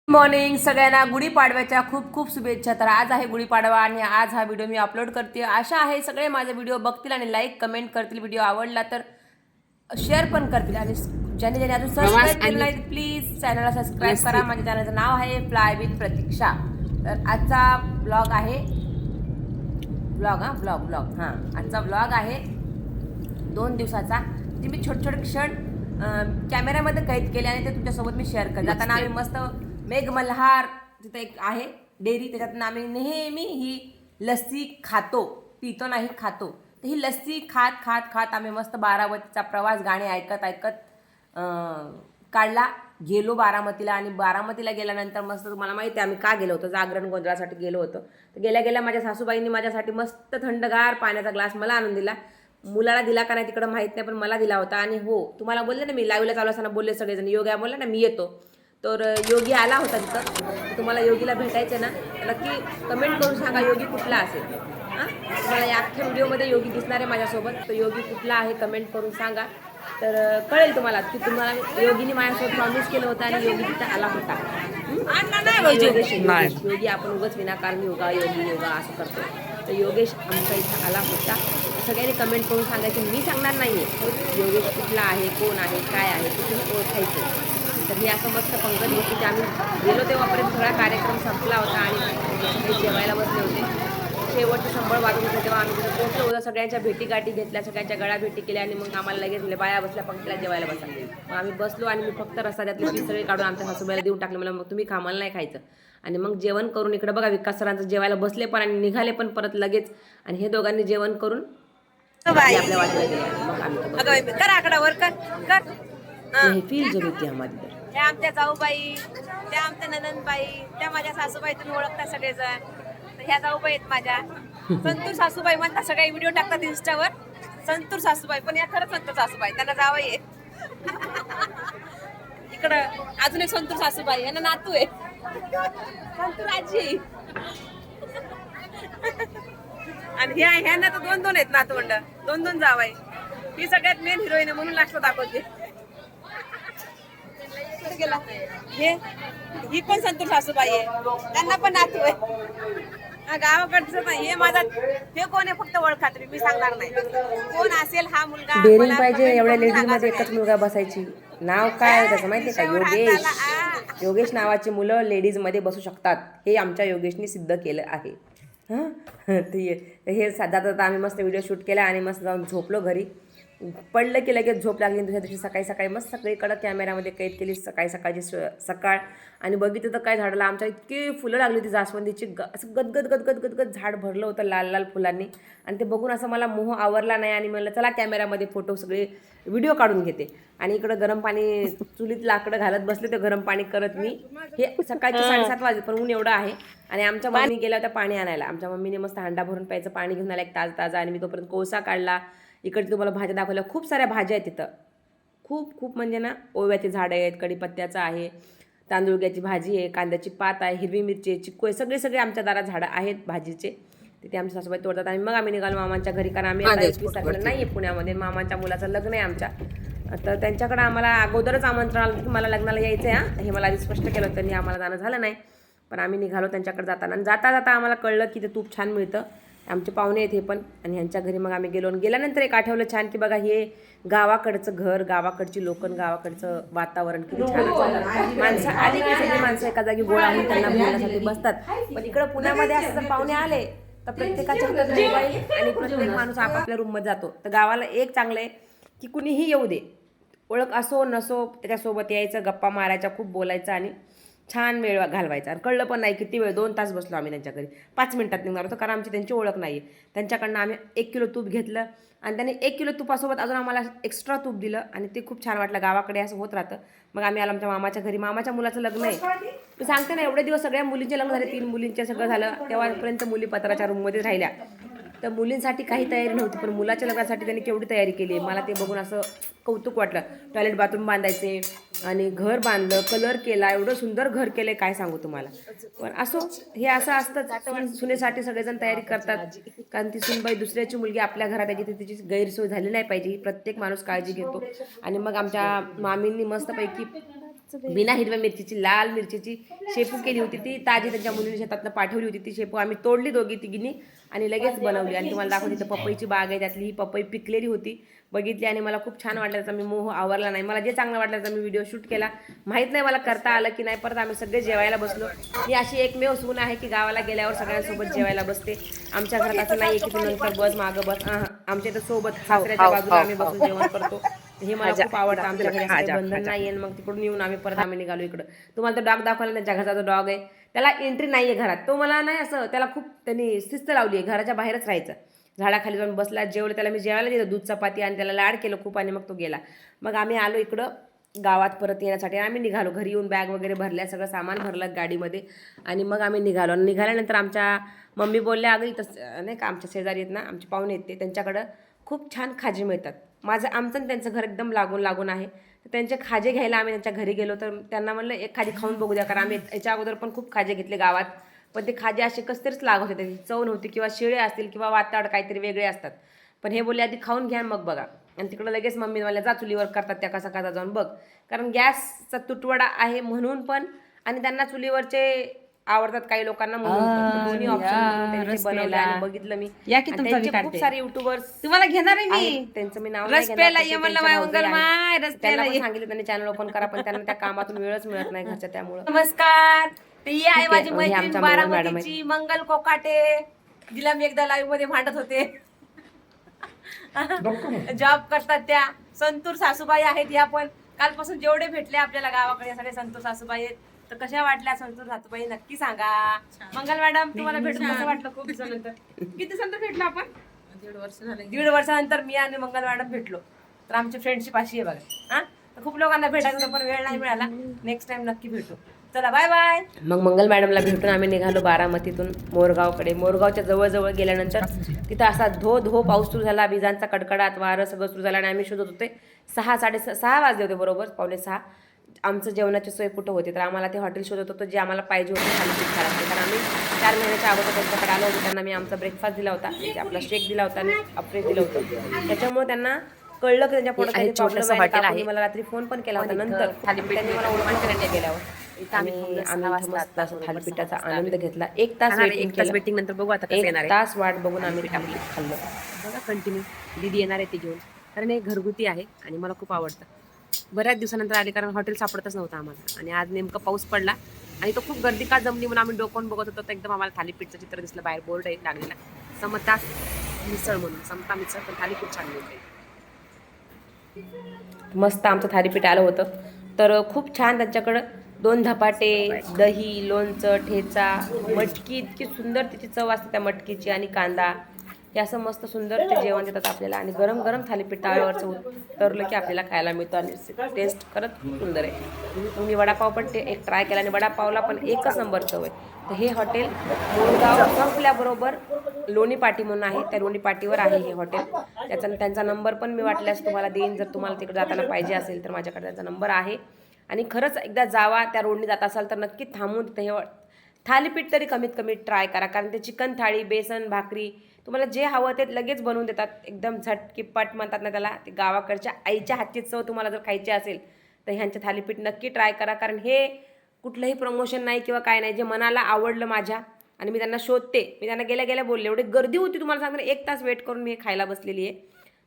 Morning सगळ्यांना गुढीपाडव्याच्या खूप खूप शुभेच्छा. तर आज आहे गुढीपाडवा आणि आज हा व्हिडिओ मी अपलोड करते. आशा आहे सगळे माझा व्हिडिओ बघतील आणि लाईक कमेंट करतील. व्हिडिओ आवडला तर शेअर पण करतील आणि ज्यांनी ज्यांनी अजून सबस्क्राईब केलं नाही प्लीज चॅनलला सबस्क्राईब करा. माझ्या चॅनलचं नाव आहे फ्लाय विथ प्रतीक्षा. तर आजचा ब्लॉग आहे ब्लॉग आजचा ब्लॉग आहे 2 दिवसाचा. जे मी छोटे छोटे क्षण कॅमेऱ्यामध्ये कैद केले आणि ते तुमच्यासोबत मी शेअर करते. जाताना आम्ही मस्त मेघमल्हार तिथे एक आहे डेअरी, त्याच्यातून आम्ही नेहमी ही लस्सी खातो, पितो नाही खातो. तर ही लस्सी खात खात खात आम्ही मस्त बारामतीचा प्रवास गाणे ऐकत ऐकत काढला. गेलो बारामतीला आणि बारामतीला गेल्यानंतर मस्त तुम्हाला माहिती आहे आम्ही का गेलो होतो, जागरण गोंधळासाठी गेलो होतो. तर गेल्या गेल्या माझ्या सासूबाईंनी माझ्यासाठी मस्त थंडगार पाण्याचा ग्लास मला आणून दिला. मुलाला दिला का नाही तिकडं माहीत नाही, पण मला दिला होता. आणि हो, तुम्हाला बोलले ना मी लाईव्हला चालू असताना बोलले सगळेजण, योग्या बोलले ना मी येतो. तर योगी आला होता तिथं. तुम्हाला योगीला भेटायचं ना, नक्की कमेंट करून सांगा योगी कुठला असेल. हां, तुम्हाला या अख्ख्या व्हिडिओमध्ये योगी दिसणार आहे माझ्यासोबत. तर योगी कुठला आहे कमेंट करून सांगा, तर कळेल तुम्हाला की तुम्हाला योगीने माझ्यासोबत प्रॉमिस केलं होतं आणि योगी तिथं आला होता. योगी आपण उगाच विनाकारण योगा असं करतो. तर योगेश आमच्या इथं आला होता. सगळ्यांनी कमेंट करून सांगायचं, मी सांगणार नाही आहे योगेश कुठला आहे, कोण आहे, काय आहे, ते तुम्ही ओळखायचं. तर हे असं मस्त पंगत होती की आम्ही गेलो तेव्हापर्यंत सगळा कार्यक्रम संपला होता आणि जेवायला बसले होते. शेवटचे संबळ वाजून होते तेव्हा आम्ही तिथे पोहोचलो होतो. सगळ्यांच्या भेटीगाठी घेतल्या, सगळ्यांच्या गळा भेटी केल्या आणि मग आम्हाला लगेच म्हणजे बाया बसल्या पंक्तीला जेवायला बसा. मग आम्ही बसलो आणि मी फक्त रस्सा त्यातली पीस सगळे काढून आमच्या सासूबाईला देऊन टाकले. मला मग तुम्ही खा, मला नाही खायचं. आणि मग जेवण करून इकडे बघा विकास सरांचं जेवायला बसले पण आणि निघाले पण परत लगेच. आणि हे दोघांनी जेवण करून आपल्या वाटेला गेले. मग आम्ही महफिल जब होती हमारी. त्या आमच्या जाऊबाई, त्या आमच्या ननंदबाई, त्या माझ्या सासूबाई, तुम्ही ओळखता सगळेजण. ह्या जाऊबाई आहेत माझ्या. संतूर सासूबाई म्हणतात, सगळे व्हिडिओ टाकतात इन्स्टावर. संतूर सासूबाई, पण या खरंच संतूर सासूबाई, त्यांना जावई आहे. इकडं अजून एक संतूर सासूबाई, यांना नातू आहे संतूर आजी. आणि ह्यांना तर 2-2 आहेत नातवंड, 2-2 जावई. ही सगळ्यात मेन हिरोईन आहे म्हणून लागतो दाखवते. गेला ही पण संतूर सासूबाई आहे, त्यांना पण नातू आहे. गावाकडचं नाही हे माझा. हे कोण आहे फक्त ओळखा, तरी मी सांगणार नाही कोण असेल हा मुलगा. डेअरिंग पाहिजे एवढ्या लेडीज मध्ये एकच मुलगा बसायची. नाव काय आहे त्याचं माहितीये का? योगेश. योगेश नावाची मुलं लेडीज मध्ये बसू शकतात, हे आमच्या योगेशने सिद्ध केलं आहे. हां, हे जाता आम्ही मस्त व्हिडिओ शूट केला आणि मस्त जाऊन झोपलो घरी. पडलं की लगेच झोप लागली. दुसऱ्या दिवशी सकाळी सकाळी मस्त सगळीकडं कॅमेऱ्यामध्ये कैद केली सकाळची सकाळ. आणि बघितलं तर काय झाडाला आमच्या इतकी फुलं लागली होती जास्वंदीची. असं गदगद गदगद गदगद झाड भरलं होतं लाल लाल फुलांनी. आणि ते बघून असं मला मोह आवरला नाही आणि म्हणलं चला कॅमेऱ्यामध्ये फोटो सगळे व्हिडिओ काढून घेते. आणि इकडं गरम पाणी चुलीत लाकडं घालत बसले, ते गरम पाणी करत मी. हे सकाळचे 7:30 वाजले पण ऊन एवढं आहे. आणि आमच्या मम्मी गेल्या होत्या पाणी आणायला. आमच्या मम्मीने मस्त हांडा भरून प्यायचं पाणी घेऊन आला एक ताजा. आणि मी तोपर्यंत कोळसा काढला. इकडे तुम्हाला भाज्या दाखवल्या, खूप साऱ्या भाज्या आहेत तिथं. खूप म्हणजे ना, ओव्याची झाडं आहेत, कढीपत्त्याचं आहे, तांदूळग्याची भाजी आहे, कांद्याची पात आहे, हिरवी मिरची आहे, चिक्कू आहे, सगळे आमच्या दारात झाडं आहेत भाजीचे. तिथे आमच्या सासूबाई तोडतात. आणि मग आम्ही निघालो मामांच्या घरी, कारण आम्ही आता 21 तारखेला नाही आहे पुण्यामध्ये. मामांच्या मुलाचं लग्न आहे आमच्या. तर त्यांच्याकडं आम्हाला अगोदरच आमंत्रण आलं की मला लग्नाला यायचं आहे. हां, हे मला आधी स्पष्ट केलं होतं, त्यांनी आम्हाला जाणं झालं नाही. पण आम्ही निघालो त्यांच्याकडे जाताना. आणि जाता जाता आम्हाला कळलं की ते तूप छान मिळतं. आमचे पाहुणे आहेत हे पण. आणि ह्यांच्या घरी मग आम्ही गेलो. आणि गेल्यानंतर एक आठवलं छान की बघा, हे गावाकडचं घर, गावाकडची लोकं, गावाकडचं वातावरण किती छान असतं. माणसं आली की सगळी माणसं एका जागी गोळा होऊन त्यांना बोलण्यासाठी बसतात. पण इकडं पुण्यामध्ये असं जर पाहुणे आले तर प्रत्येकाच्या मोबाईल आणि प्रत्येक माणूस आपापल्या रूममध्ये जातो. तर गावाला एक चांगलं आहे की कुणीही येऊ दे, ओळख असो नसो, त्याच्यासोबत यायचं, गप्पा मारायच्या, खूप बोलायचं आणि छान वेळ घालवायचा. आणि कळलं पण नाही किती वेळ, 2 तास बसलो आम्ही त्यांच्या घरी. 5 मिनिटात निघणार होतो, कारण आमची त्यांची ओळख नाही आहे. त्यांच्याकडनं आम्ही 1 किलो तूप घेतलं आणि त्यांनी 1 किलो तुपासोबत अजून आम्हाला एक्स्ट्रा तूप दिलं आणि ते खूप छान वाटलं. गावाकडे असं होत राहतं. मग आम्ही आलो आमच्या मामाच्या घरी. मामाच्या मुलाचं लग्न आहे. मी सांगते ना, एवढे दिवस सगळ्या मुलींचे लग्न झाले, 3 मुलींचे सगळं झालं. तेव्हापर्यंत मुली पत्राच्या रूममध्ये राहिल्या. तर मुलींसाठी काही तयारी नव्हती, पण मुलाच्या लग्नासाठी त्यांनी केवढी तयारी केली मला ते बघून असं कौतुक वाटलं. टॉयलेट बाथरूम बांधायचे आणि घर बांधलं, कलर केला, एवढं सुंदर घर केलं काय सांगू तुम्हाला. पण असो, हे असं असतं, सुनेसाठी सगळेजण तयारी करतात. कारण ती सुनबाई दुसऱ्याची मुलगी आपल्या घरात यायची, तर तिची गैरसोय झाली नाही पाहिजे, प्रत्येक माणूस काळजी घेतो. आणि मग आमच्या मामींनी मस्तपैकी बिना हिरव्या मिरचीची लाल मिरचीची शेपू केली होती, ती ताजी त्यांच्या मुलीने शेतातनं पाठवली होती. ती शेपू आम्ही तोडली दोघी तिघींनी आणि लगेच बनवली. आणि तुम्हाला दाखवते तिथं पपईची बाग आहे, त्यातली ही पपई पिकलेली होती, बघितली आणि मला खूप छान वाटलं. त्याचा मी मोह आवरला नाही. मला जे चांगलं वाटलं त्याचा मी व्हिडिओ शूट केला. माहीत नाही मला करता आलं की नाही. परत आम्ही सगळे जेवायला बसलो. मी अशी एकमेव सून आहे की गावाला गेल्यावर सगळ्यांसोबत जेवायला बसते. आमच्या घरात असं नाही की तू नंतर बस मागं बस. आमच्या इथं सोबत सासऱ्याच्या बाजूला आम्ही बसून जेवण करतो. हे मला खूप आवडतं. आमच्या घरी असं काही बंधन नाही आहे. मग तिकडून येऊन आम्ही निघालो इकडं. तुम्हाला तो डॉग दाखवला, त्यांच्या घरचा जो डॉग आहे त्याला एंट्री नाही आहे घरात. तो मला नाही असं, त्याला खूप त्यांनी शिस्त लावली आहे, घराच्या बाहेरच राहायचं. झाडाखाली जाऊन बसला, जेवलं. त्याला मी जेवायला दिलं दूध चपाती आणि त्याला लाड केलं खूप आणि मग तो गेला. मग आम्ही आलो इकडं गावात परत येण्यासाठी. आम्ही निघालो, घरी येऊन बॅग वगैरे भरल्या, सगळं सामान भरलं गाडीमध्ये आणि मग आम्ही निघालो. निघाल्यानंतर आमच्या मम्मी बोलल्या, अगं इथं नाही का आमच्या शेजारी आहेत ना, आमचे पाहुणे आहेत, त्यांच्याकडं खूप छान खाजे मिळतात. आमचं आणि त्यांचं घर एकदम लागून आहे. तर त्यांचे खाजे घ्यायला आम्ही त्यांच्या घरी गेलो. तर त्यांना म्हणलं एक खाजी खाऊन बघू द्या, कारण आम्ही याच्या अगोदर पण खूप खाजे घेतले गावात, पण ते खाजे असे कसतरीच लागत होते, त्याची चव नव्हती, किंवा शिळे असतील किंवा वाताड काहीतरी वेगळे असतात. पण हे बोलले आधी खाऊन घ्या मग बघा. आणि तिकडं लगेच मम्मी मला जा चुलीवर करतात त्या कसा कसा जाऊन बघ, कारण गॅसचा तुटवडा आहे म्हणून पण, आणि त्यांना चुलीवरचे आवडतात काही लोकांना म्हणून पण. दोन्ही ऑप्शन त्यांचे बनवले आणि बघितलं मी. आणि त्यांचे खूप सारे युट्यूबर्स तुम्हाला घेणार आहे मी. त्यांचं मी नाव नाही घेणार, त्यांना पण सांगितलं त्यांनी चॅनल ओपन करा, पण त्यांना त्या कामातून वेळच मिळत नाही घरच्या, त्यामुळं. नमस्कार, ही आहे माझी हे मैत्रीण आमच्या मंगल मॅडम बारामतीची मंगल कोकाटे, जिला मी एकदा लाईव्ह मध्ये भांडत होते. जॉब करतात त्या संतूर सासूबाई आहेत. या पण कालपासून जेवढे भेटले आपल्याला गावाकडे सगळे संतूर सासूबाई आहेत. तर कशा वाटल्या संतूर सासूबाई नक्की सांगा. मंगल मॅडम, तुम्हाला भेटून कसं वाटलं? खूप दिवसानंतर. किती दिवसानंतर भेटलो आपण? 1.5 वर्ष झाले. 1.5 वर्षानंतर मी आणि मंगल मॅडम भेटलो. तर आमची फ्रेंडशिप अशी आहे बघा. तर खूप लोकांना भेटायचं पण वेळ नाही मिळाला. नेक्स्ट टाइम नक्की भेटू. चला बाय बाय. मग मंगल मॅडमला भेटून आम्ही निघालो बारामतीतून मोरगावकडे. मोरगावच्या जवळ गेल्यानंतर तिथं असा धो पाऊस सुरू झाला, विजांचा कडकडाट, वारं सगळं सुरू झालं आणि आम्ही शोधत होते. 6:30 वाजले होते बरोबर, 5:45. आमचं जेवणाची सोय कुठं होती, तर आम्हाला ते हॉटेल शोधत होतं जे आम्हाला पाहिजे होतं थालीपीठ खायला. कारण आम्ही 4 महिन्याच्या अगोदर त्यांच्याकडे आलो होतो. त्यांना मी आमचा ब्रेकफास्ट दिला होता, म्हणजे आपला शेक दिला होता आणि अप्रेस दिलं होतं. त्याच्यामुळे त्यांना कळलं की त्यांच्या पोटात काही प्रॉब्लेम आहे. मला रात्री फोन पण केला होता नंतर, त्यांनी मला ओळखून करायला गेल्यावर आम्ही मस्त असं थालीपीठाचा आनंद घेतला. 1 तास वेटिंग नंतर बघू आता कसं येणार. 1 तास वाट बघून आम्ही थालीपीठ खाल्लं बघा. कंटिन्यू दीदी येणार आहे ती घेऊन, कारण हे घरगुती आहे आणि मला खूप आवडतं. बऱ्याच दिवसानंतर आले, कारण हॉटेल सापडतच नव्हतं आम्हाला. आणि आज नेमकं पाऊस पडला आणि तो खूप गर्दी का जमली म्हणून आम्ही डोकून बघत होतो, तर एकदम आम्हाला थालीपीठचं चित्र दिसलं. बाहेर बोर्ड एक लागलेला, समता मिसळ म्हणून. समता मिसळ पण थालीपीठ छान मिळते. मस्त आमचं थालीपीठ आलं होतं. तर खूप छान त्यांच्याकडं 2 धपाटे, दही, लोणचं, ठेचा, मटकी, इतकी सुंदर तिची चव असते त्या मटकीची, आणि कांदा, हे असं मस्त सुंदर ते जेवण देतात आपल्याला. आणि गरम गरम थालीपीठ ताव्यावरचं उतरलं की आपल्याला खायला मिळतं आणि टेस्ट खरंच खूप सुंदर आहे. तुम्ही वडापाव पण एक ट्राय केला आणि वडापावला पण एकच नंबर चव आहे. तर हे हॉटेल मोरगाव संपल्याबरोबर लोणी पाटी म्हणून आहे, त्या लोणी पाटीवर आहे हे हॉटेल. त्यांचा नंबर पण मी वाटल्यास तुम्हाला देईन, जर तुम्हाला तिकडे जाताना पाहिजे असेल तर माझ्याकडे त्यांचा नंबर आहे. आणि खरंच एकदा जावा, त्या रोडने जात असाल तर नक्की थांबून तिथे हे थालीपीठ तरी कमीत कमी ट्राय करा, कारण ते चिकन थाळी, बेसन भाकरी, तुम्हाला जे हवं ते लगेच बनवून देतात. एकदम झटकीपट म्हणतात ना त्याला, ते गावाकडच्या आईच्या हातची चव तुम्हाला जर खायची असेल तर ह्यांचे थालीपीठ नक्की ट्राय करा. कारण हे कुठलंही प्रमोशन नाही किंवा काय नाही, जे मनाला आवडलं माझ्या. आणि मी त्यांना शोधते, मी त्यांना गेल्या बोलले. एवढी गर्दी होती तुम्हाला सांगते, 1 तास वेट करून मी खायला बसलेली आहे.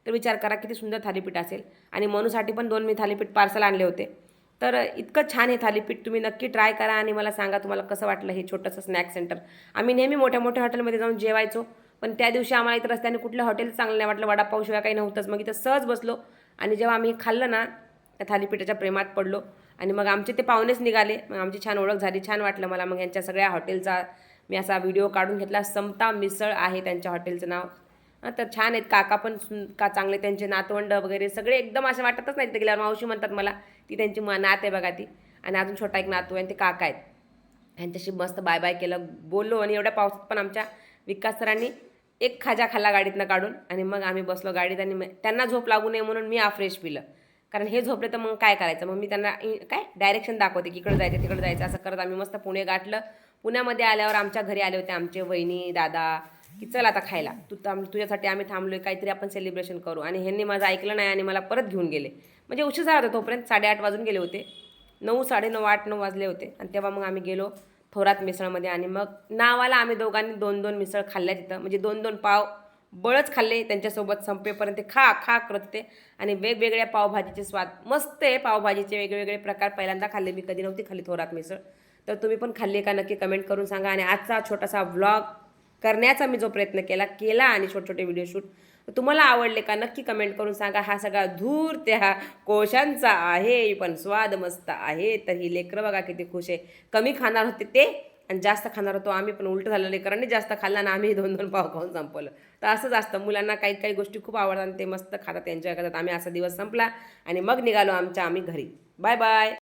तर विचार करा किती सुंदर थालीपीठ असेल. आणि मनूसाठी पण 2 मी थालीपीठ पार्सल आणले होते. तर इतकं छान हे थालीपीठ, तुम्ही नक्की ट्राय करा आणि मला सांगा तुम्हाला कसं वाटलं हे छोटंसं स्नॅक सेंटर. आम्ही नेहमी मोठ्या हॉटेलमध्ये जाऊन जेवायचो, पण त्या दिवशी आम्हाला इथं रस्त्याने कुठलं हॉटेल चांगलं नाही वाटलं, वडापावशिवाय काही नव्हतंच. मग इथं सहज बसलो आणि जेव्हा आम्ही खाल्लं ना, त्या थालीपीठाच्या प्रेमात पडलो. आणि मग आमचे ते पाहुणेच निघाले, मग आमची छान ओळख झाली, छान वाटलं मला. मग यांच्या सगळ्या हॉटेलचा मी असा व्हिडिओ काढून घेतला. समता मिसळ आहे त्यांच्या हॉटेलचं नाव. तर छान आहेत काका पण का चांगले, त्यांचे नातवंड वगैरे सगळे एकदम असे वाटतच नाही. ते गेल्यावर मावशी म्हणतात मला, ती त्यांची नात आहे बघा ती. आणि अजून छोटा एक नातू आहे आणि ते काका आहेत. ह्यांच्याशी मस्त बाय बाय केलं, बोललो. आणि एवढ्या पावसात पण आमच्या विकास सरांनी एक खाजा खाल्ला गाडीतनं काढून. आणि मग आम्ही बसलो गाडीत. आणि त्यांना झोप लागू नये म्हणून मी फ्रेश पिलं, कारण हे झोपले तर मग काय करायचं. मग मी त्यांना काय डायरेक्शन दाखवते की इकडं जायचं तिकडं जायचं. असं करत आम्ही मस्त पुणे गाठलं. पुण्यामध्ये आल्यावर आमच्या घरी आले होते आमचे वहिनी दादा, की चल आता खायला, तुझ्यासाठी आम्ही थांबलोय, काहीतरी आपण सेलिब्रेशन करू. आणि ह्यांनी माझं ऐकलं नाही आणि मला परत घेऊन गेले. म्हणजे उशीर झाला होता तोपर्यंत, 8:30 वाजून गेले होते. 9, 9:30, 8, 9 वाजले होते आणि तेव्हा मग आम्ही गेलो थोरात मिसळमध्ये आणि मग नावाला आम्ही दोघांनी 2-2 मिसळ खाल्ल्या तिथं, म्हणजे 2-2 पाव बळच खाल्ले. त्यांच्यासोबत संपेपर्यंत खा खा करत होते आणि वेगवेगळ्या पावभाजीचे स्वाद मस्त आहे. पावभाजीचे वेगवेगळे प्रकार पहिल्यांदा खाल्ले, मी कधी नव्हती खाल्ली थोरात मिसळ. तर तुम्ही पण खाल्ली का नक्की कमेंट करून सांगा. आणि आजचा छोटासा व्लॉग करण्याचा मी जो प्रयत्न केला आणि छोटे छोटे व्हिडिओ शूट तुम्हाला आवडले का नक्की कमेंट करून सांगा. हा सगळा धूर त्या कोळशांचा आहे पण स्वाद मस्त आहे. तर ही लेकरं बघा किती खुश आहे. कमी खाणार होते ते आणि जास्त खाणार होतो आम्ही, पण उलट झालं, लेकरांनी जास्त खाल्ला आणि आम्ही 2-2 पाव खाऊन संपवलं. तर असंच असतं, मुलांना काही काही गोष्टी खूप आवडतात आणि ते मस्त खातात, एन्जॉय करतात. आम्ही असा दिवस संपला आणि मग निघालो आम्ही घरी. Bye bye.